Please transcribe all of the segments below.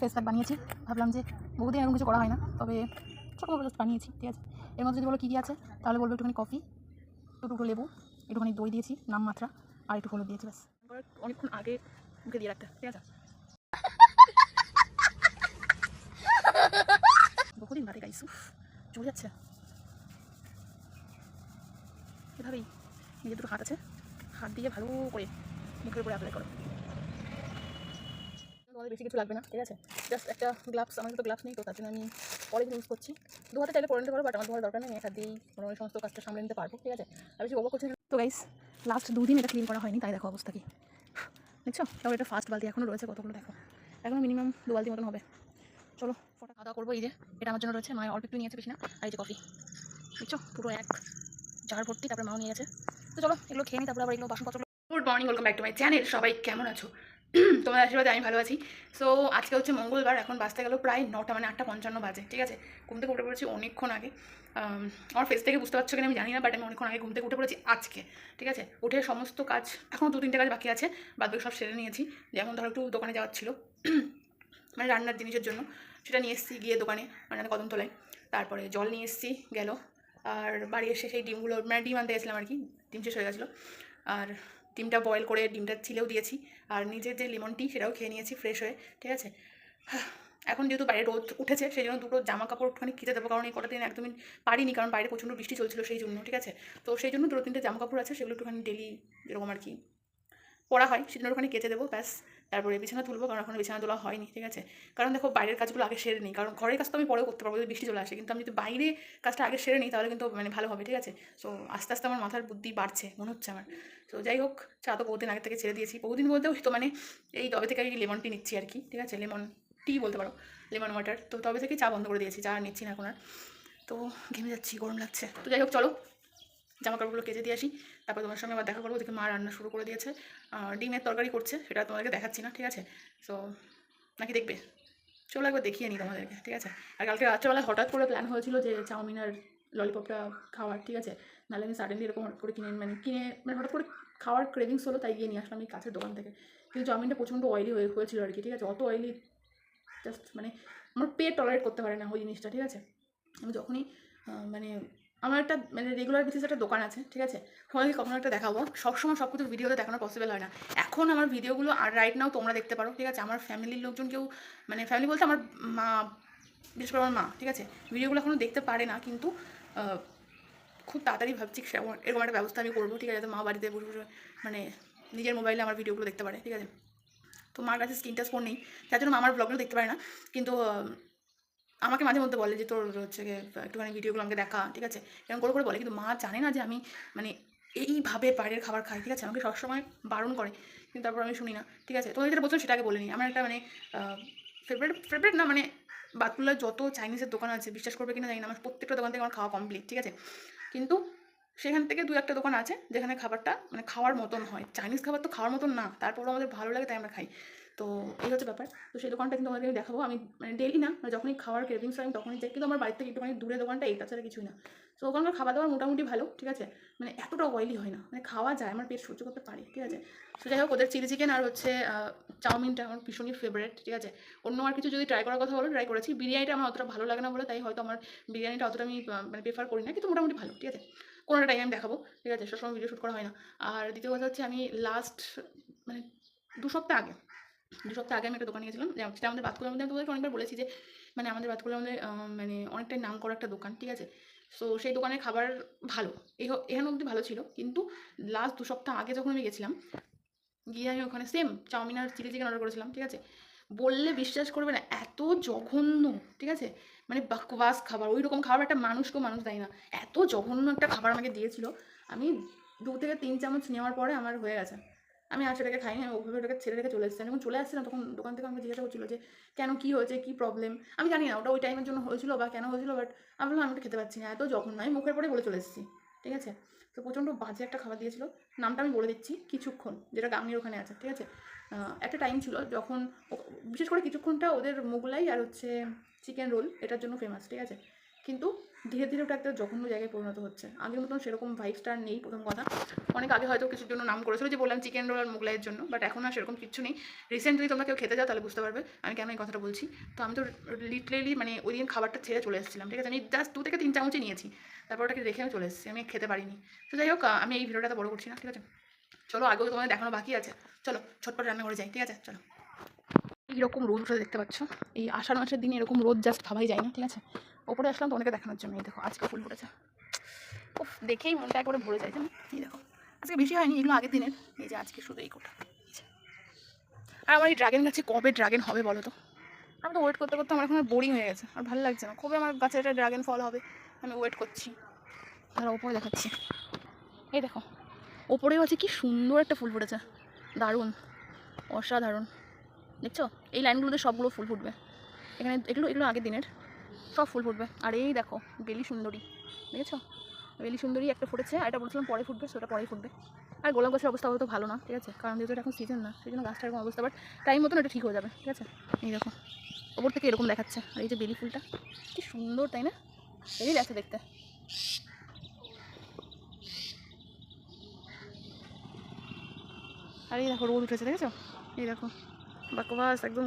Face pack বানিয়েছি, ভাবলাম যে বহুদিন এরকম কিছু করা হয় না, তবে ছোটোখাটো জাস্ট বানিয়েছি, ঠিক আছে। এর মধ্যে যদি বলো কী কী আছে তাহলে বলবো একটুখানি কফি, দুটো লেবু, একটুখানি দই দিয়েছি নামমাত্রা, আর একটু হলুদ দিয়েছি, ব্যাস। অনেকক্ষণ আগে মুখে দিয়ে রাখতে, ঠিক আছে। বহুদিন বাদে গাইস, চলে যাচ্ছে এভাবেই। নিজের দুটো হাত আছে, হাত দিয়ে ভালো করে মুখের উপরে অ্যাপ্লাই করো। তোমাদের বেশি কিছু লাগবে না, ঠিক আছে। জাস্ট একটা গ্লাভস, আমার তো গ্লাভস নেই, তো তার জন্য আমি পরে ইউজ করছি। দু হাতে চাইলে পরে নিতে পারো, বাট আমার দরকার নেই, এক হাত দিয়েই মোটামুটি সমস্ত কাজটা সামলে নিতে পারবো, ঠিক আছে। আর বেশি বকবক করছি না। তো গাইস, লাস্ট 2 দিন এটা ক্লিন করা হয়নি, তাই দেখো অবস্থা কি, দেখছো। তারপর এটা ফার্স্ট বালতি এখনও রয়েছে, কতগুলো দেখো, এখনও মিনিমাম 2 বালতি মতন হবে। চলো ফটো খাওয়া দাওয়া করবো। এই যে এটা আমার জন্য রয়েছে, মায়ের অল্প একটু নিয়েছে, বেশি না। আর এই যে কফি, দেখছো পুরো এক জার ভর্তি, তারপরে মাও নিয়ে গেছে। তো চলো এগুলো খেয়ে নিই, তারপরে আবার এগুলো বাসনপত্র। Good morning, welcome back to my channel. সবাই কেমন আছো? তোমার আশীর্বাদে আমি ভালো আছি। সো আজকে হচ্ছে মঙ্গলবার, এখন বাজতে গেল প্রায় 9টা, মানে 8:55 বাজে, ঠিক আছে। ঘুম থেকে উঠে পড়েছি অনেকক্ষণ আগে। আমার ফেস থেকে বুঝতে পারছো কিনা আমি জানি না, বাট আমি অনেকক্ষণ আগে ঘুম থেকে উঠে পড়েছি আজকে, ঠিক আছে। উঠে সমস্ত কাজ, এখনও 2-3টে কাজ বাকি আছে, বাদ বাকি সব সেরে নিয়েছি। যেমন ধরো একটু দোকানে যাওয়ার ছিল, মানে রান্নার জিনিসের জন্য, সেটা নিয়ে এসেছি গিয়ে দোকানে, মানে কদমতলায়। তারপরে জল নিয়ে এসেছি গেল, আর বাড়ি এসে সেই ডিমগুলো, মানে ডিম আনতে গেছিলাম আর কি, ডিম শেষ হয়ে গেছিলো। আর ডিমটা বয়েল করে ডিমটা ছিলেও দিয়েছি, আর নিজের যে লেমন টি সেটাও খেয়ে নিয়েছি ফ্রেশ হয়ে, ঠিক আছে। এখন যেহেতু বাইরে রোদ উঠেছে, সেই জন্য দুটো জামা কাপড় একটুখানি কেচে দেবো, কারণ এই কটা দিন একদমই পারিনি, কারণ বাইরে প্রচণ্ড বৃষ্টি চলছিল সেই জন্য, ঠিক আছে। তো সেই জন্য 2-3টে জামা কাপড় আছে, সেগুলো একটুখানি ডেলি এরকম আর কি পড়া হয়, সেজন্য ওখানে কেচে দেবো, ব্যাস। তারপরে বিছানা তুলবো, কারণ এখন বিছানা তোলা হয়নি, ঠিক আছে। কারণ দেখো বাইরের কাজগুলো আগে সেরে নিই, কারণ ঘরের কাজ তো আমি পরেও করতে পারবো যদি বৃষ্টি চলে আসে, কিন্তু আমি যদি বাইরে কাজটা আগে সেরে নিই তাহলে কিন্তু মানে ভালো হবে, ঠিক আছে। সো আস্তে আস্তে আমার মাথার বুদ্ধি বাড়ছে মনে হচ্ছে আমার। তো যাই হোক, চা তো বহুদিন আগে থেকে ছেড়ে দিয়েছি, বহুদিন বলতেও তো মানে এই তবে থেকে আমি লেমন টি নিচ্ছি আর কি, ঠিক আছে। লেমন টি বলতে পারো, লেমন ওয়াটার। তো তবে থেকে চা বন্ধ করে দিয়েছি, চা নিচ্ছি না এখন আর। তো ঘেমে যাচ্ছি, গরম লাগছে। তো যাই হোক, চলো জামা কাপড়গুলো কেচে দিয়ে আসি, তারপর তোমার সঙ্গে আবার দেখা করবো। দেখে মা রান্না শুরু করে দিয়েছে, ডিমের তরকারি করছে, সেটা তোমাদেরকে দেখাচ্ছি না, ঠিক আছে। সো নাকি দেখবে, চলো একবার দেখিয়ে নিই তোমাদেরকে, ঠিক আছে। আর কালকে রাত্রেবেলায় হঠাৎ করে প্ল্যান হয়েছিল যে চাউমিন আর ললিপপটা খাওয়ার, ঠিক আছে। নাহলে আমি সাডেনলি এরকম হঠাৎ করে কিনে হঠাৎ করে খাওয়ার ক্রেভিংস হলো, তাই গিয়ে নিয়ে আসলাম এই কাছের দোকান থেকে। কিন্তু চাউমিনটা প্রচণ্ড অয়েলি হয়েছিল আর কি, ঠিক আছে। অত অয়েলি জাস্ট মানে আমার পেট টলারেট করতে পারে না ওই জিনিসটা, ঠিক আছে। আমি যখনই মানে আমার একটা মানে রেগুলার বেসিস একটা দোকান আছে, ঠিক আছে। তোমাদেরকে কখনো একটা দেখাবো, সবসময় সব কিছু ভিডিওতে দেখানো পসিবল হয় না। এখন আমার ভিডিওগুলো আর রাইট নাও তোমরা দেখতে পারো, ঠিক আছে। আমার ফ্যামিলির লোকজন কেউ, মানে ফ্যামিলি বলতে আমার মা, বিশেষ করে আমার মা, ঠিক আছে, ভিডিওগুলো এখনও দেখতে পারে না, কিন্তু খুব তাড়াতাড়ি ভাবছি এরকম একটা ব্যবস্থা আমি করবো, ঠিক আছে, যাতে মা বাড়িতে বসে বসে মানে নিজের মোবাইলে আমার ভিডিওগুলো দেখতে পারে, ঠিক আছে। তো মার কাছে স্ক্রিন টাচ ফোন নেই, তার জন্য মা আমার ব্লগগুলো দেখতে পারে না, কিন্তু আমাকে মাঝে মধ্যে বলে যে তোর হচ্ছে গিয়ে একটুখানি ভিডিওগুলো আমাকে দেখা, ঠিক আছে, এরকম করে বলে। কিন্তু মা জানে না যে আমি মানে এইভাবে বাইরের খাবার খাই, ঠিক আছে। আমাকে সবসময় বারণ করে, কিন্তু তারপর আমি শুনি না, ঠিক আছে। তোমাদের যেটা বলছো সেটাকে বলে নিই, আমার একটা মানে ফেভারিট না, মানে বাতকুল্লার যত চাইনিজের দোকান আছে, বিশ্বাস করবে কিনা জানি না, আমার প্রত্যেকটা দোকান থেকে আমার খাওয়া কমপ্লিট, ঠিক আছে। কিন্তু সেখান থেকে 2-1টা দোকান আছে যেখানে খাবারটা মানে খাওয়ার মতন হয়। চাইনিজ খাবার তো খাওয়ার মতন না, তারপরও আমাদের ভালো লাগে তাই আমরা খাই। তো এই হচ্ছে ব্যাপার। তো সেই দোকানটা কিন্তু আমাদেরকে দেখাবো, আমি মানে ডেইলি না, মানে যখনই খাওয়ার ক্রেভিংস হয় আমি তখনই যাই, কিন্তু আমার বাড়ি থেকে একটুখানি দূরে দোকানটা, এইটা ছাড়া কিছুই না। তো ওখানকার খাবার দাবার মোটামুটি ভালো, ঠিক আছে। মানে এতটা অয়েলি হয় না, মানে খাওয়া যায়, আমার পেট সহ্য করতে পারে, ঠিক আছে। তো যাই হোক, ওদের চিলি চিকেন আর হচ্ছে চাউমিনটা আমার ভীষণই ফেভারিট, ঠিক আছে। অন্য আর কিছু যদি ট্রাই করার কথা বলো, ট্রাই করেছি। বিরিয়ানিটা আমার অতটা ভালো লাগে না বলে, তাই হয়তো আমার বিরিয়ানিটা অতটা আমি মানে প্রেফার করি না, কিন্তু মোটামুটি ভালো, ঠিক আছে। কোনো একটা টাইম আমি দেখাবো, ঠিক আছে, সবসময় ভিডিও শ্যুট করা হয় না। আর দ্বিতীয় কথা হচ্ছে, আমি লাস্ট মানে 2 সপ্তাহ আগে আমি একটা দোকানে গেছিলাম, যেটা আমাদের বাতকুলার মধ্যে, আমি তোমাদেরকে অনেকবার বলেছি যে মানে আমাদের বাতকুলার মধ্যে মানে অনেকটাই নাম করা একটা দোকান, ঠিক আছে। সো সেই দোকানের খাবার ভালো, এখানে অবধি ভালো ছিল, কিন্তু লাস্ট 2 সপ্তাহ আগে যখন আমি গেছিলাম, গিয়ে আমি ওখানে সেম চাউমিন আর চিলি চিকেন অর্ডার করেছিলাম, ঠিক আছে। বললে বিশ্বাস করবে না, এত জঘন্য, ঠিক আছে। মানে বাকওয়াস খাবার, ওই রকম খাবার একটা মানুষকেও মানুষ দেয় না, এত জঘন্য একটা খাবার আমাকে দিয়েছিল। আমি 2 থেকে 3 চামচ নেওয়ার পরে আমার হয়ে গেছে, আমি আর সেটাকে খাইনি, আমি ওভাবে ওটাকে ছেড়ে রেখে চলে এসেছি। আমি যখন চলে আসছি না, তখন দোকান থেকে আমাকে জিজ্ঞাসা করছিল যে কেন, কী হয়েছে, কী প্রবলেম। আমি জানি না ওটা ওই টাইমের জন্য হয়েছিল বা কেন হয়েছিল, বাট আমি বললাম আমি ওটা খেতে পারছি না, এত জঘন্য, আমি মুখের পরে বলে চলে এসেছি, ঠিক আছে। তো প্রচণ্ড বাজে একটা খাবার দিয়েছিল। নামটা আমি বলে দিচ্ছি, কিছুক্ষণ, যেটা গামনির ওখানে আছে, ঠিক আছে। একটা টাইম ছিল যখন বিশেষ করে কিছুক্ষণটা ওদের মোগলাই আর হচ্ছে চিকেন রোল এটার জন্য ফেমাস, ঠিক আছে। কিন্তু ধীরে ধীরে ওটা একটা জঘন্য জায়গায় পরিণত হচ্ছে। আগের মতন সেরকম ভাইবসটা আর নেই। প্রথম কথা, অনেক আগে হয়তো কিছুর জন্য নাম করেছিল, যে বললাম চিকেন রোল আর মোগলাইয়ের জন্য, বাট এখন আর সেরকম কিছু নেই। রিসেন্ট যদি তোমরা কেউ খেতে যাও তাহলে বুঝতে পারবে আমি কেন এই কথাটা বলছি। তো আমি তো লিটারেলি মানে ওই দিন খাবারটা ছেড়ে চলে এসেছিলাম, ঠিক আছে। আমি জাস্ট 2 থেকে 3 চামচই নিয়েছি, তারপর ওটাকে রেখে আমি চলে এসেছি, আমি খেতে পারিনি। তো যাই হোক, আমি এই ভিডিওটা বড় করছি না, ঠিক আছে। চলো, আগেও তোমাদের দেখানো বাকি আছে, চলো ছটপট রান্না করে যাই, ঠিক আছে। চলো, এইরকম রোদ উঠে দেখতে পাচ্ছ, এই আষাঢ় মাসের দিনে এরকম রোদ জাস্ট ভাবাই যায় না, ঠিক আছে। ওপরে আসলাম তোমাদেরকে দেখানোর জন্য। এই দেখো আজকে ফুল ফুটেছে, ও দেখেই মনটা একবারে ভরে যায়, জানো। এই দেখো আজকে বেশি হয়নি, এগুলো আগের দিনের। এই যে আজকে শুধু এই কোটা। আর আমার এই ড্রাগন গাছে কবে ড্রাগন হবে বলো তো? আমি তো ওয়েট করতে করতে আমার এখন বোরিং হয়ে গেছে, আর ভালো লাগছে না। কবে আমার গাছে একটা ড্রাগন ফল হবে আমি ওয়েট করছি। তারা ওপরে দেখাচ্ছি, এই দেখো ওপরেও আছে, কি সুন্দর একটা ফুল ফুটেছে, দারুণ, অসাধারণ। দেখছো এই লাইনগুলোতে সবগুলো ফুল ফুটবে এখানে, এগুলো এগুলো আগের দিনের, সব ফুল ফুটবে। আর এই দেখো বেলি সুন্দরী, দেখেছো বেলি সুন্দরী একটা ফুটেছে, আর এটা বলছিলাম পরে ফুটবে, সেটা পরেই ফুটবে। আর গোলাপ গাছের অবস্থা অত ভালো না, ঠিক আছে, কারণ যেহেতু এখন সিজন না, সেই জন্য গাছটা এরকম অবস্থা, বাট টাইম মতন এটা ঠিক হয়ে যাবে, ঠিক আছে। এই দেখো ওপর থেকে এরকম দেখাচ্ছে, আর এই যে বেলি ফুলটা কি সুন্দর, তাই না? বেলি লাগছে দেখতে। আর এই দেখো রোদ উঠেছে, দেখেছো, এই দেখো বাকবাস একদম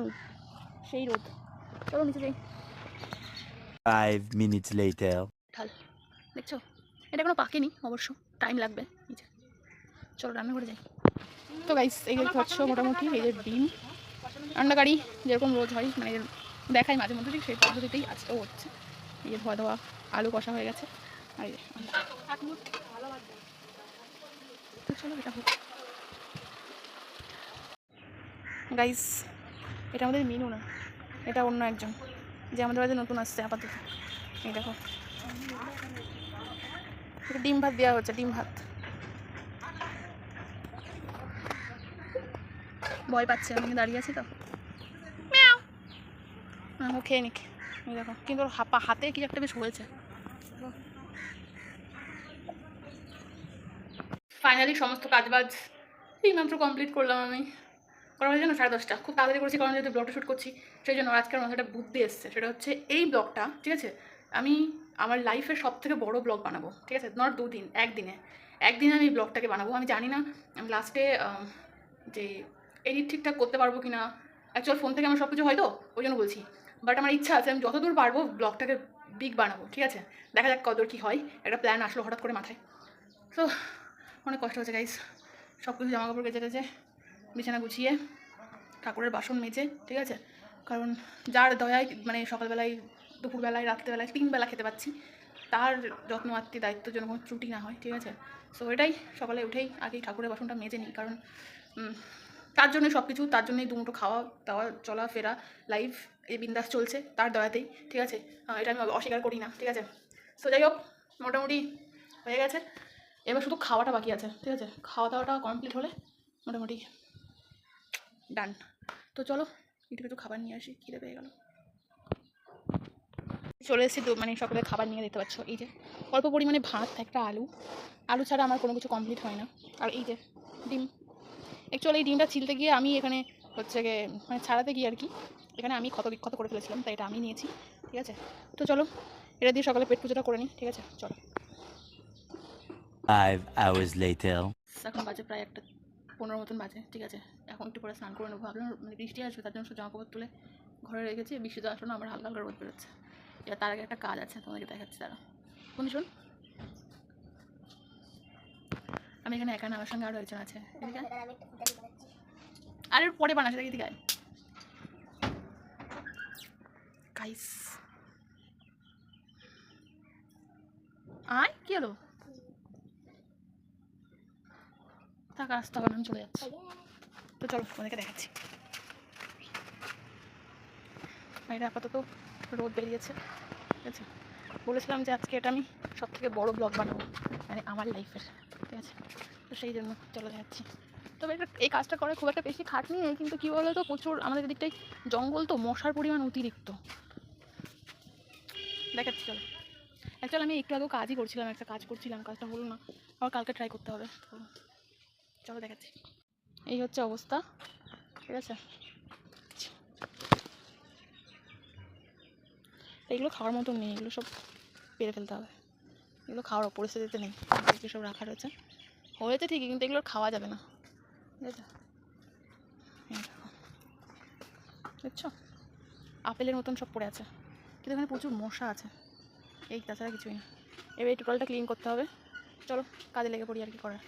সেই রোদ। চলো নিচে যাই। 5 minutes later. ঢাল, দেখছো এটা এখনো পাকেনি অবশ্য, টাইম লাগবে। চলো রান্না করে যাই। তো গাইস এই দেখতে পাচ্ছ মোটামুটি এই যে ডিম রান্নাকারি যেরকম রোজ হয়, মানে দেখাই মাঝে মধ্যে, ঠিক সেই পদ্ধতিতেই আজকেও হচ্ছে। এই যে ধোয়া ধোয়া আলু কষা হয়ে গেছে, আর এই যে তো চলো এটা হোক। গাইস এটা আমাদের মেনু না, এটা অন্য একজন, যে আমাদের বাড়িতে নতুন আসছে আপাতত। এই দেখো ডিম ভাত দেওয়া হচ্ছে, ডিম ভাত। ভয় পাচ্ছে, আমি দাঁড়িয়ে আছি তো, ও খেয়ে নিক। এই দেখো কিন্তু হাতে কি একটা বেশ হয়েছে। ফাইনালি সমস্ত কাজবাজ এইমাত্র কমপ্লিট করলাম আমি। করা হয়েছে না 10:30, খুব তাড়াতাড়ি করেছি, কারণ যেহেতু ব্লগটা শ্যুট করছি সেই জন্য। আজকের মাথায় একটা বুদ্ধি এসছে, সেটা হচ্ছে এই ব্লগটা, ঠিক আছে, আমি আমার লাইফের সবথেকে বড় ব্লগ বানাবো, ঠিক আছে। নট 2 দিন, একদিনে আমি এই ব্লগটাকে বানাবো। আমি জানি না আমি লাস্টে যে এডিট ঠিকঠাক করতে পারবো কি না, অ্যাকচুয়াল ফোন থেকে আমার সব কিছু হয়তো, ওই জন্য বলছি। বাট আমার ইচ্ছা আছে আমি যতদূর পারবো ব্লগটাকে বিগ বানাবো, ঠিক আছে। দেখা যাক কতদূর কী হয়, একটা প্ল্যান আসলো হঠাৎ করে মাথায়। তো অনেক কষ্ট হচ্ছে গাইস, সব কিছু জামাকাপড় কেচে টেচে বিছানা গুছিয়ে ঠাকুরের বাসন মেজে, ঠিক আছে, কারণ যার দয়ায় মানে সকালবেলায় দুপুরবেলায় রাত্রেবেলায় 3 বেলা খেতে পাচ্ছি, তার যত্ন আত্মীয় দায়িত্বের জন্য কোনো ত্রুটি না হয়, ঠিক আছে। সো এটাই সকালে উঠেই আগেই ঠাকুরের বাসনটা মেজে নিই, কারণ তার জন্যই সব কিছু, তার জন্যই দুমুঠো খাওয়া দাওয়া চলাফেরা লাইফ এই বিন্দাস চলছে তার দয়াতেই, ঠিক আছে। এটা আমি অস্বীকার করি না, ঠিক আছে। সো যাই হোক মোটামুটি হয়ে গেছে, এবার শুধু খাওয়াটা বাকি আছে, ঠিক আছে। খাওয়া দাওয়াটা কমপ্লিট হলে মোটামুটি ডান। তো চলো একটু একটু খাবার নিয়ে আসি, খিদে পেয়ে গেল। চলে এসেছি তো, মানে সকালে খাবার নিয়ে দেখতে পাচ্ছ, এই যে অল্প পরিমাণে ভাত, একটা আলু ছাড়া আমার কোনো কিছু কমপ্লিট হয় না। আর এই যে ডিম, অ্যাকচুয়ালি এই ডিমটা ছিলতে গিয়ে আমি এখানে হচ্ছে গিয়ে মানে ছাড়াতে গিয়ে আর কি, এখানে আমি ক্ষত বিক্ষত করে ফেলেছিলাম, তাই এটা আমি নিয়েছি, ঠিক আছে। তো চলো এটা দিয়ে সকালে পেট পুজোটা করে নিই, ঠিক আছে। চলো 5 hours later. এখন বাজে প্রায় 1:15 মতন বাজে, ঠিক আছে। এখন একটু পরে স্নান করে নেবো, ভাবলাম মানে বৃষ্টি আসবে, তার জন্য সব জামাকাপড় তুলে ঘরে রেখেছি। বৃষ্টি তো আসলো না, আমার হালকা হালকা রোদ বেরোচ্ছে। এবার তার আগে একটা কাজ আছে, তোমাদেরকে দেখাচ্ছি, তারা কোন শোন। আমি এখানে একা না, আমার সঙ্গে আরও একজন আছে, আর এর পরে বানাচ্ছে, দেখি দিকে গাইস। আয় কি হলো, থাক আসতে হবে, আমি চলে যাচ্ছি। তো চলো তোমাদেরকে দেখাচ্ছি। বাইরে আপাতত রোদ বেরিয়েছে, ঠিক আছে। বলেছিলাম যে আজকে এটা আমি সব থেকে বড়ো ব্লগ বানাবো, মানে আমার লাইফের, ঠিক আছে। তো সেই জন্য চলে যাচ্ছি। তবে এটা এই কাজটা করে খুব একটা বেশি খাটনি নেই, কিন্তু কী বলো তো, প্রচুর আমাদের দিকটাই জঙ্গল, তো মশার পরিমাণ অতিরিক্ত। দেখাচ্ছি চলো। অ্যাকচুয়ালি আমি একটু আগেও কাজই করছিলাম, একটা কাজ করছিলাম, কাজটা হলো না, আবার কালকে ট্রাই করতে হবে। তো চলো দেখাচ্ছি, এই হচ্ছে অবস্থা, ঠিক আছে। এইগুলো খাওয়ার মতন নেই, এগুলো সব পেরে ফেলতে হবে। এগুলো খাওয়ার পরিস্থিতিতে নেই, এগুলো সব রাখা রয়েছে। হয়েছে ঠিকই, কিন্তু এগুলো খাওয়া যাবে না, ঠিক আছে? দেখছো আপেলের মতন সব পড়ে আছে, কিন্তু এখানে প্রচুর মশা আছে, এই তাছাড়া কিছুই না। এবার এই টোটালটা ক্লিন করতে হবে। চলো কাজে লেগে পড়ি, আর কি করার।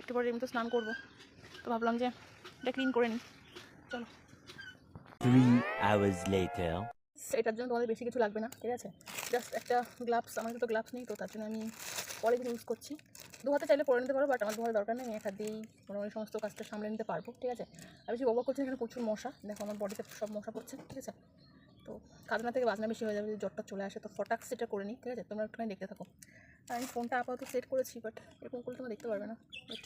একটু পরে এমনি তো স্নান করবো, তো ভাবলাম যে এটা ক্লিন করে নিই। চলো। 3 hours later. এটার জন্য তোমাদের বেশি কিছু লাগবে না, ঠিক আছে? জাস্ট একটা গ্লাভস, আমার তো গ্লাভস নেই, তো তার জন্য আমি পলিথিন ইউজ করছি। দু হাতে চাইলে পরে নিতে পারো, বাট আমার দু হাতে দরকার নেই, আমি এক হাত দিয়েই মোটামুটি সমস্ত কাজটা সামলে নিতে পারবো, ঠিক আছে? আর বেশি বকবক করছি, এখানে প্রচুর মশা, দেখো আমার বডিতে সব মশা পড়ছে, ঠিক আছে? তো কাজনা থেকে বাজনা বেশি হয়ে যাবে, যদি জ্বরটা চলে আসে, তো ফটাক সেটা করে নিই, ঠিক আছে? তোমরা একটুখানি দেখতে থাকো। আর আমি ফোনটা আপাতত সেট করেছি, বাট এরকম করলে তোমরা দেখতে পারবে না। বাট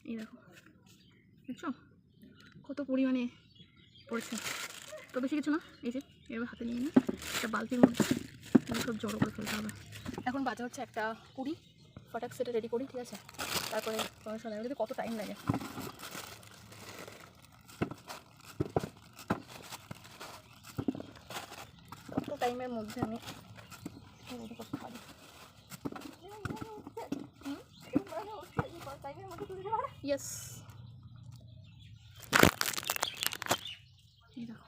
এই দেখো, দেখছো কত পরিমাণে পড়েছে। তো বেশি কিছু না, এই যে এবার হাতে নিয়ে নিই একটা বালতির মধ্যে, সব জড়ো করে ফেলতে হবে। এখন বাজে হচ্ছে 1:20, ফটাক সেটা রেডি করি, ঠিক আছে? তারপরে তোমার সঙ্গে যদি কত টাইম লাগে, কত টাইমের মধ্যে আমি রেডি করতে পারি। ইয়েস, এই দেখো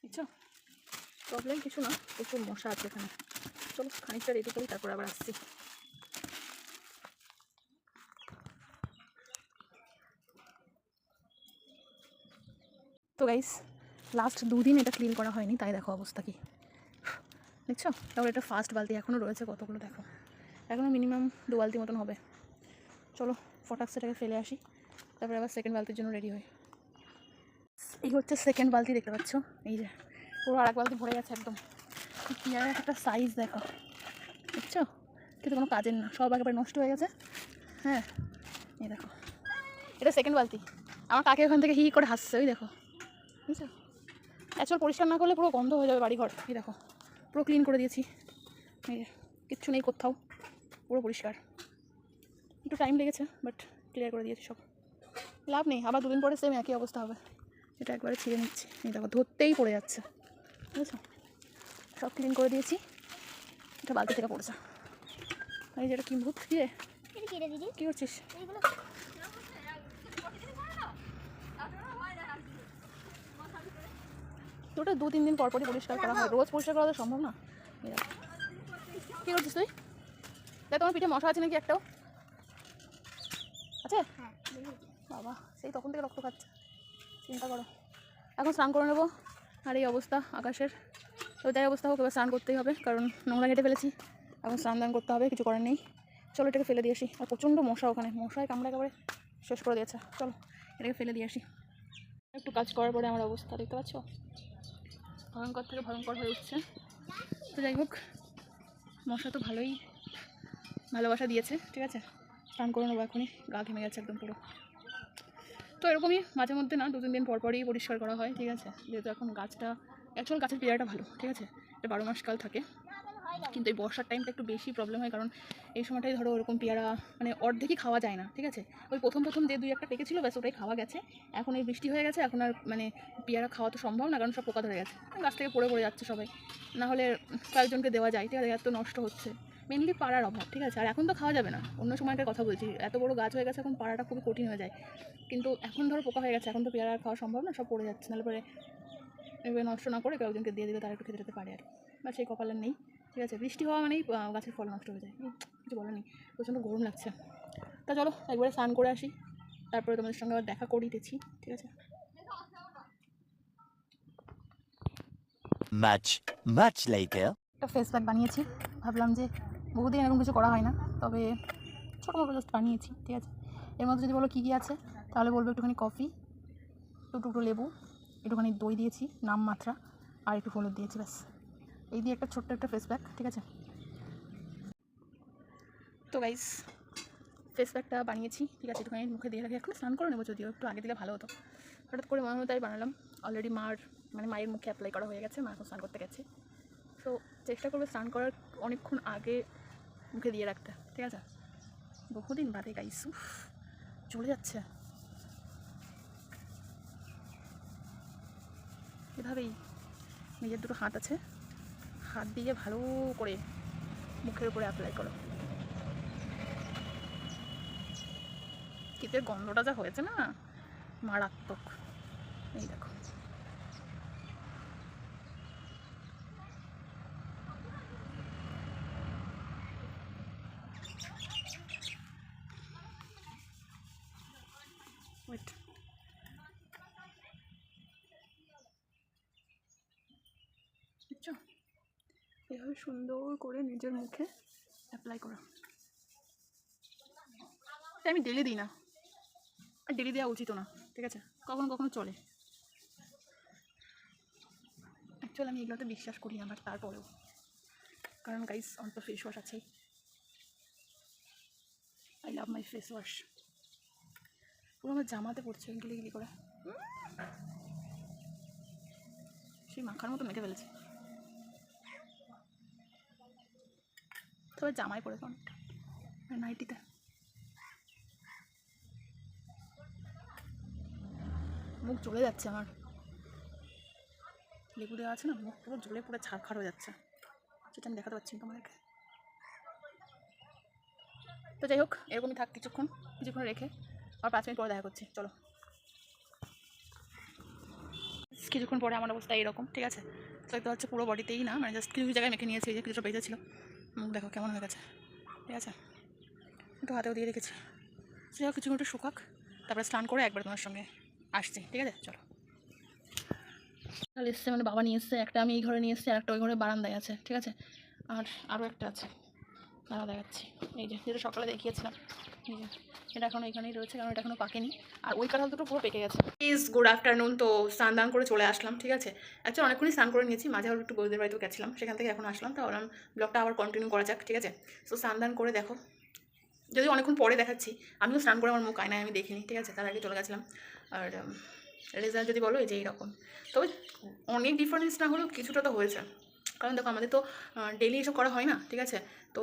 বুঝছো, প্রবলেম কিছু না, প্রচুর মশা আছে এখানে। চলো খানিকটা রেডি করি, তারপর আবার আসছি। তো গাইস, লাস্ট 2 দিন এটা ক্লিন করা হয়নি, তাই দেখো অবস্থা কি, দেখছো? তারপর এটা ফার্স্ট বালতি এখনও রয়েছে, কতগুলো দেখো, এখনও মিনিমাম 2 বালতি মতন হবে। চলো ফটাক সেটাকে ফেলে আসি, তারপরে আবার সেকেন্ড বালতির জন্য রেডি হই। এই হচ্ছে সেকেন্ড বালতি, দেখতে পাচ্ছ? এই যে পুরো আর এক বালতি ভরে গেছে একদম। পেয়ারার একটা সাইজ দেখো, দেখছো? কিন্তু কোনো কাজের না, সব একেবারে নষ্ট হয়ে গেছে। হ্যাঁ এই দেখো, এটা সেকেন্ড বালতি। আমার কাকে ওখান থেকে হি করে হাসছে, ওই দেখো, বুঝছো? অ্যাকচুয়াল পরিষ্কার না করলে পুরো গন্ধ হয়ে যাবে বাড়িঘর। এই দেখো পুরো ক্লিন করে দিয়েছি, এই যে কিচ্ছু নেই কোথাও, পুরো পরিষ্কার। একটু টাইম লেগেছে, বাট ক্লিয়ার করে দিয়েছি সব। লাভ নেই, আবার 2 দিন পরে সেম একই অবস্থা হবে। এটা একবারে ছিঁড়ে নিচ্ছি, এই দেখো ধরতেই পড়ে যাচ্ছে, বুঝেছো? সব ক্লিন করে দিয়েছি, এটা বালতি থেকে পড়েছে। এই যেটা কি ভূত, কি রে কী করছিস? তো ওটা 2-3 দিন পর পরই পরিষ্কার করা হয়, রোজ পরিষ্কার করা তো সম্ভব না। কী করছিস তুই? দেখ তোমার পিঠে মশা আছে নাকি একটাও? আছে বাবা, সেই তখন থেকে রক্ত খাচ্ছে, চিন্তা করো। এখন স্নান করে নেবো, আর এই অবস্থা আকাশের, তো যাই অবস্থা হোক এবার স্নান করতেই হবে, কারণ নোংরা কেটে ফেলেছি, এখন স্নান দান করতে হবে, কিছু করার নেই। চলো এটাকে ফেলে দিয়ে আসি। আর প্রচণ্ড মশা ওখানে, মশায় কামড়ে একেবারে শেষ করে দিয়েছে। চলো এটাকে ফেলে দিয়ে আসি। একটু কাজ করার পরে আমার অবস্থা দেখতে পাচ্ছ, ভয়ঙ্কর থেকে ভয়ঙ্কর হয়ে উঠছে। তো যাই হোক, মশা তো ভালোই ভালোবাসা দিয়েছে, ঠিক আছে? স্নান করে নেবো এখনই, গা ঘেমে গেছে একদম পুরো। তো এরকমই মাঝে মধ্যে না, 2-3 দিন পর পরই পরিষ্কার করা হয়, ঠিক আছে? যেহেতু এখন গাছটা, অ্যাকচুয়াল গাছের পেয়ারাটা ভালো, ঠিক আছে? এটা 12 মাস কাল থাকে, কিন্তু এই বর্ষার টাইমটা একটু বেশি প্রবলেম হয়, কারণ এই সময়টাই ধরো ওরকম পেয়ারা মানে অর্ধেকই খাওয়া যায় না, ঠিক আছে? ওই প্রথম যে 2-1টা পেকেছিল ব্যাস ওটাই খাওয়া গেছে। এখন এই বৃষ্টি হয়ে গেছে, এখন আর মানে পেয়ারা খাওয়া তো সম্ভব না, কারণ সব পোকা ধরে গেছে, গাছ থেকে পড়ে যাচ্ছে সবাই, না হলে কয়েকজনকে দেওয়া যায়, ঠিক আছে? এত নষ্ট হচ্ছে, মেনলি পাড়ার অভাব, ঠিক আছে? আর এখন তো খাওয়া যাবে না, অন্য সময়কার কথা বলছি, এত বড় গাছ হয়ে গেছে, এখন পাড়াটা খুবই কঠিন হয়ে যায়। কিন্তু এখন ধরো পোকা হয়ে গেছে, এখন তো পেয়ারা খাওয়া সম্ভব না, সব পড়ে যাচ্ছে, নাহলে পরে এভাবে নষ্ট না করে কয়েকজনকে দিয়ে দিলে তারা একটু খেতে যেতে পারে, আর বা সেই কপালের নেই, ঠিক আছে? বৃষ্টি হওয়া মানেই গাছের ফল নষ্ট হয়ে যায়, কিছু বলার নেই। প্রচণ্ড গরম লাগছে। তা চলো একবারে স্নান করে আসি, তারপরে তোমাদের সঙ্গে আবার দেখা করিতেছি, ঠিক আছে? Much later. একটা ফেস প্যাক বানিয়েছি, ভাবলাম যে বহুদিন এরকম কিছু করা হয় না, তবে ছোটো মোটো জাস্ট বানিয়েছি, ঠিক আছে? এর মধ্যে যদি বলো কী কী আছে, তাহলে বলবো একটুখানি কফি, টুকরো লেবু, একটুখানি দই দিয়েছি নামমাত্রা, আর একটু হলুদ দিয়েছি, ব্যাস। এই দিয়ে একটা ছোট্ট একটা ফেস প্যাক, ঠিক আছে? তো গাইস ফেস প্যাকটা বানিয়েছি, ঠিক আছে? একটুখানি মুখে দিয়ে রাখি, এখন স্নান করে নেবো, যদিও একটু আগে দিলে ভালো হতো, হঠাৎ করে মনে হলো তাই বানালাম। অলরেডি মায়ের মুখে অ্যাপ্লাই করা হয়ে গেছে, মা এখন স্নান করতে গেছে, তো চেষ্টা করবে স্নান করার অনেকক্ষণ আগে মুখে দিয়ে রাখতে, ঠিক আছে? বহুদিন বাদে গাইস, চলে যাচ্ছে। এভাবেই নিজের দুটো হাত আছে, হাত দিয়ে ভালো করে মুখের উপরে অ্যাপ্লাই করো। শীতের গন্ধটা যা হয়েছে না, মারাত্মক। এই দেখো, ওয়েট, বুঝছো? এভাবে সুন্দর করে নিজের মুখে অ্যাপ্লাই করো। আমি ডেলি দিই না, আর ডেলি দেওয়া উচিতও না, ঠিক আছে? কখনো কখনো চলে। অ্যাকচুয়ালি আমি এগুলোতে বিশ্বাস করি না, বাট তারপরেও, কারণ গাইস আমার তো ফেস ওয়াশ আছেই। I love my face wash. পুরো আমার জামাতে পড়ছে গিলি গিলি করে, সেই মাখার মতো মেখে ফেলেছে। তবে জামাই পড়েছে অনেকটা, নাইটিতে। মুখ জ্বলে যাচ্ছে আমার, লেবু দেওয়া আছে না, মুখ পুরো জ্বলে পুরো ছাড়খাড় হয়ে যাচ্ছে, সেটা আমি দেখাতে পারছি না তোমাদেরকে। তো যাই হোক, এরকমই থাক কিছুক্ষণ রেখে আর 5 মিনিট পরে দেখা করছি। চলো। কিছুক্ষণ পরে আমার অবস্থা এরকম, ঠিক আছে? তো দেখতে পাচ্ছি পুরো বডিতেই না, মানে জাস্ট কিছু জায়গায় মেখে নিয়েছি, যে কিছুটা বেঁচে ছিল। মুখ দেখো কেমন হয়ে গেছে, ঠিক আছে? একটু হাতেও দিয়ে রেখেছি। যাই হোক, কিছুক্ষণ একটু শুকাক, তারপরে স্নান করে একবার তোমার সঙ্গে আসছি, ঠিক আছে? চলো। তাহলে এসছে মানে বাবা নিয়ে এসছে একটা, আমি এই ঘরে নিয়ে এসছি, আর একটা ওই ঘরে বারান্দায় আছে, ঠিক আছে? আর আরও একটা আছে, দাঁড়া দেখাচ্ছি। এই যে যেটা সকালে দেখিয়েছিলাম, এই যে এটা এখনও এখানেই রয়েছে, কারণ এটা এখনও পাকেনি। আর ওই কাঁঠাল দুটো পুরো পেকে গেছে। Please, good afternoon. তো স্নান দান করে চলে আসলাম, ঠিক আছে? অ্যাকচুয়ালি অনেকক্ষণই স্নান করে নিয়েছি, মাঝে আবার একটু বৌদিদের বাড়িতেও গেছিলাম, সেখান থেকে এখন আসলাম। তো ভাবলাম ব্লগটা আবার কন্টিনিউ করা যাক, ঠিক আছে? সো স্নান দান করে দেখো, যদি অনেকক্ষণ পরে দেখাচ্ছি, আমিও স্নান করে আমার মুখ আয়নায় আমি দেখিনি, ঠিক আছে? তার আগে চলে গেছিলাম। আর রেজাল্ট যদি বলো, এই যে এইরকম। তবে অনেক ডিফারেন্স না হলেও কিছুটা তো হয়েছে, কারণ দেখো আমাদের তো ডেলি এসব করা হয় না, ঠিক আছে? তো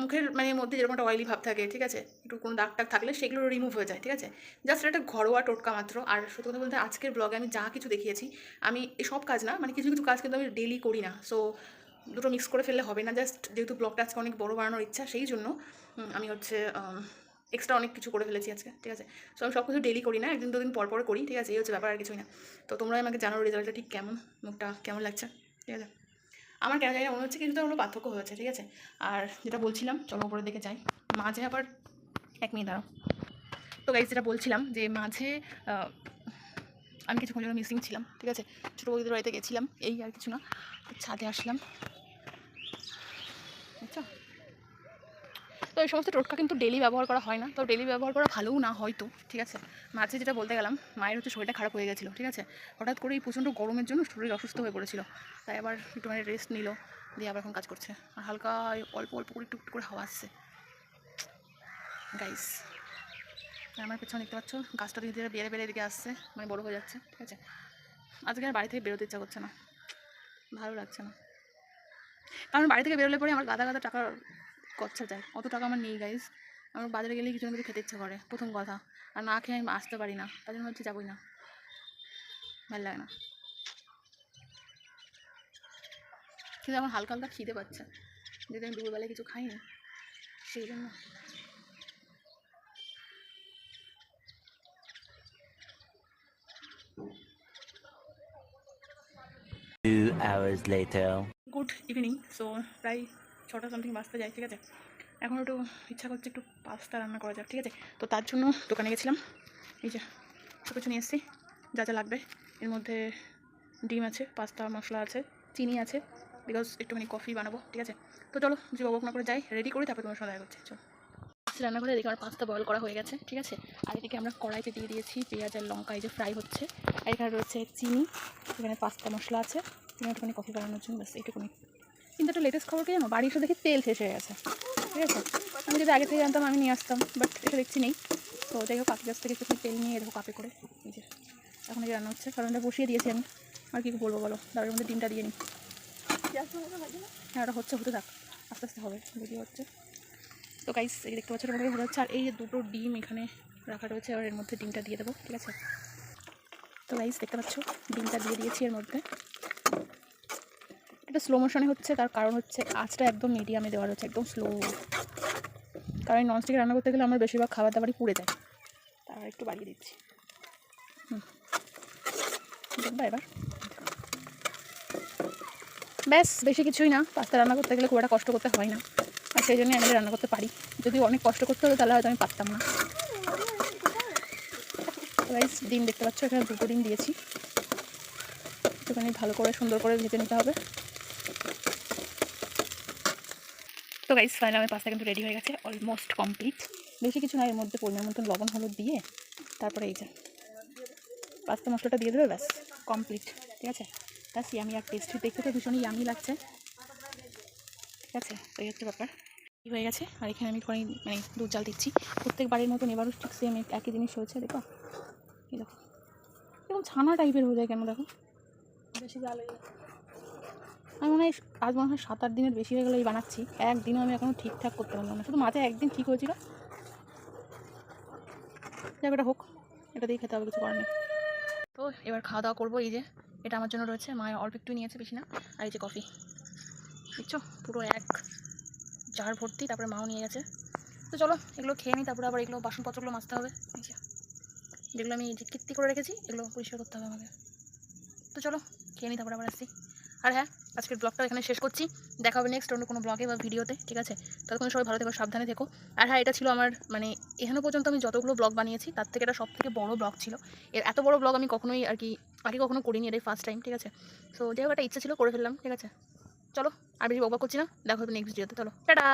মুখের মানে মধ্যে যেরকম একটা অয়েলি ভাব থাকে, ঠিক আছে? একটু কোনো দাগ টাগ থাকলে সেগুলো রিমুভ হয়ে যায়, ঠিক আছে? জাস্ট একটা ঘরোয়া টোটকা মাত্র। আর সত্যি কথা বলতে আজকের ব্লগে আমি যা কিছু দেখিয়েছি, আমি সব কাজ না, মানে কিছু কিছু কাজ কিন্তু আমি ডেলি করি না। সো দুটো মিক্স করে ফেললে হবে না। জাস্ট যেহেতু ব্লগটা আজকে অনেক বড় বানানোর ইচ্ছা, সেই জন্য আমি হচ্ছে এক্সট্রা অনেক কিছু করে ফেলেছি আজকে, ঠিক আছে? সো আমি সব কিছু ডেলি করি না, একদিন দুদিন পর পর করি, ঠিক আছে? এই হচ্ছে ব্যাপার, আর কিছুই না। তো তোমরাই আমাকে জানার রেজাল্টটা ঠিক কেমন, মুখটা কেমন লাগছে, ঠিক আছে? আমার কেন জানি না মনে হচ্ছে কিছুটা হলো পার্থক্য হয়েছে, ঠিক আছে? আর যেটা বলছিলাম, চলো উপরের দিকে যাই। মাঝে আবার 1 মিনিট দাঁড়াও। তো গাইজ, যেটা বলছিলাম যে মাঝে আমি কিছুক্ষণ জন্য মিসিং ছিলাম, ঠিক আছে? ছোটো বৌদিদের বাড়িতে গেছিলাম, এই আর কিছু না। ছাদে আসলাম, বুঝছো? তো এই সমস্ত টোটকা কিন্তু ডেলি ব্যবহার করা হয় না, তো ডেলি ব্যবহার করা ভালোও না হয়তো, ঠিক আছে? মাঝে যেটা বলতে গেলাম, মায়ের হচ্ছে শরীরটা খারাপ হয়ে গেছিলো, ঠিক আছে? হঠাৎ করে এই প্রচণ্ড গরমের জন্য শরীর অসুস্থ হয়ে পড়েছিল, তাই আবার একটু মানে রেস্ট নিল, দিয়ে আবার এখন কাজ করছে। আর হালকা অল্প অল্প করে একটু করে হাওয়া আসছে গাইস। আমার পেছনে দেখতে পাচ্ছ গাছটা ধীরে ধীরে বেড়ে বেড়ে দিকে আসছে, মানে বড়ো হয়ে যাচ্ছে, ঠিক আছে? আজকে আর বাড়ি থেকে বেরোতে ইচ্ছা করছে না, ভালো লাগছে না। কারণ বাড়ি থেকে বেরোলে পরে আমার গাদা গাদা টাকা খরচা যায়, অত টাকা আমার নেই গাইস। আমার বাজারে গেলে কিছু না কিছু খেতে ইচ্ছা করে, প্রথম কথা। আর না খেয়ে আমি আসতে পারি না, তার জন্য হচ্ছে যাবোই না, ভালো লাগে না। কিন্তু আমার হালকা হালকা খিদে পাচ্ছে, যদি আমি দুপুরবেলায় কিছু খাইনি, সেই জন্য। 2 hours later. Good evening. So প্রায় 6টা সামথিং বাজতে যায়, ঠিক আছে? এখন একটু ইচ্ছা করছে একটু পাস্তা রান্না করা যাক, ঠিক আছে? তো তার জন্য দোকানে গেছিলাম, এই যে সব কিছু নিয়ে এসেছি যা যা লাগবে। এর মধ্যে ডিম আছে, পাস্তা মশলা আছে, চিনি আছে, বিকজ একটুখানি কফি বানাবো, ঠিক আছে? তো চলো, যে বক না করে যাই, রেডি করি, তারপরে তোমার সঙ্গে দেখা করছি। চলো রান্না করে, এদিকে আমার পাস্তা বয়েল করা হয়ে গেছে, ঠিক আছে? আর এদিকে আমরা কড়াইতে দিয়ে দিয়েছি পেঁয়াজ আর লঙ্কা, এই যে ফ্রাই হচ্ছে। আর এখানে রয়েছে চিনি, এখানে পাস্তা মশলা আছে, এখানে একটুখানি কফি বানানোর জন্য, ব্যাস এইটুকুনি। কিন্তু একটা লেটেস্ট খবর কি জানো, বাড়ি এসে দেখি তেল শেষ হয়ে গেছে, ঠিক আছে? আমি যদি আগে থেকে জানতাম আমি নিয়ে আসতাম, বাট এটা দেখছি নেই। তো যাই হোক, কাকি গাছ থেকে একটু তেল নিয়ে দেখো কাপে করে, এই যে এখন এই রান্না হচ্ছে, কারণ এটা বসিয়ে দিয়েছি আমি। আর কী বলবো বলো, তার মধ্যে ডিমটা দিয়ে নিই। হ্যাঁ, ওটা হচ্ছে, হতে থাক, আস্তে আস্তে হবে, রেডি হচ্ছে। তো গাইস এই দেখতে পাচ্ছ মোটামুটি ভালো হচ্ছে। আর এই যে দুটো ডিম এখানে রাখা রয়েছে, আর এর মধ্যে ডিমটা দিয়ে দেবো, ঠিক আছে। তো গাইস দেখতে পাচ্ছ ডিমটা দিয়ে দিয়েছি এর মধ্যে। এটা স্লো মোশনে হচ্ছে, তার কারণ হচ্ছে আঁচটা একদম মিডিয়ামে দেওয়া রয়েছে, একদম স্লো। কারণ ননস্টিকে রান্না করতে গেলে আমার বেশিরভাগ খাবার দাবারই পুড়ে যায়, তার একটু বাড়িয়ে দিচ্ছি। দেখবা এবার, ব্যাস বেশি কিছুই না। পাস্তা রান্না করতে গেলে খুব একটা কষ্ট করতে হয় না, আর সেই জন্যই আমি রান্না করতে পারি। যদি অনেক কষ্ট করতে হতো তাহলে হয়তো আমি পারতাম না। রাইস ডিম দেখতে পাচ্ছ, এখানে দুটো ডিম দিয়েছি। একটুখানি ভালো করে সুন্দর করে ভেজে নিতে হবে। তো গাইস ফাইনালি আমার পাস্তা কিন্তু রেডি হয়ে গেছে, অলমোস্ট কমপ্লিট। বেশি কিছু না, এর মধ্যে পরিমাণ মতন লবণ হলুদ দিয়ে তারপরে এই যে পাস্তা মশলাটা দিয়ে দেবে, ব্যাস কমপ্লিট, ঠিক আছে। ব্যাস ইয়ামি আর টেস্টি, দেখতে তো ভীষণই ইয়ামি লাগছে, ঠিক আছে। তো এই হচ্ছে ব্যাপার, হয়ে গেছে। আর এখানে আমি মানে দুধ জাল দিচ্ছি প্রত্যেকবারের মতন, এবারও ঠিক সেম একই জিনিস হয়েছে। দেখো এই দেখো এরকম ছানা টাইপের হয়ে যায় কেন, দেখো বেশি জাল হয়ে যায়। আমি মনে হয় আজ মনে হয় 7-8 দিনের বেশি হয়ে গেলে এই বানাচ্ছি, একদিনও আমি এখনও ঠিকঠাক করতে পারলাম না। শুধু মাঝে একদিন ঠিক হয়েছিল, যাক এটা হোক, এটা দিয়ে খেতে হবে, কিছু করার নেই। তো এবার খাওয়া দাওয়া করবো। এই যে এটা আমার জন্য রয়েছে, মায়ের অল্প একটু নিয়েছে, বেশি না। আর এই যে কফি, বুঝছো, পুরো এক জার ভর্তি, তারপরে মাও নিয়ে গেছে। তো চলো এগুলো খেয়ে নিই, তারপরে আবার এগুলো বাসনপত্রগুলো মাজতে হবে, এই যে যেগুলো আমি যে কীর্তি করে রেখেছি এগুলো পরিষ্কার করতে হবে আমাকে। তো চলো খেয়ে নিই, তারপরে আবার আসছি। আর হ্যাঁ, আজকের ব্লগটা এখানে শেষ করছি, দেখা হবে নেক্সট অন্য কোনো ব্লগে বা ভিডিওতে, ঠিক আছে। ততক্ষণ সবাই ভালো থেকো, সাবধানে থেকো। আর হ্যাঁ, এটা ছিল আমার মানে এখনও পর্যন্ত আমি যতগুলো ব্লগ বানিয়েছি তার থেকে এটা সবথেকে বড় ব্লগ ছিল। এর এত বড় ব্লগ আমি কখনোই আর কি আগে কখনো করিনি, এটাই ফার্স্ট টাইম, ঠিক আছে। সো যাই হোক, একটা ইচ্ছা ছিল, করে ফেললাম, ঠিক আছে। চলো আর বেশি বকবক করছি না, দেখা হবে নেক্সট ভিডিওতে, চলো টাটা।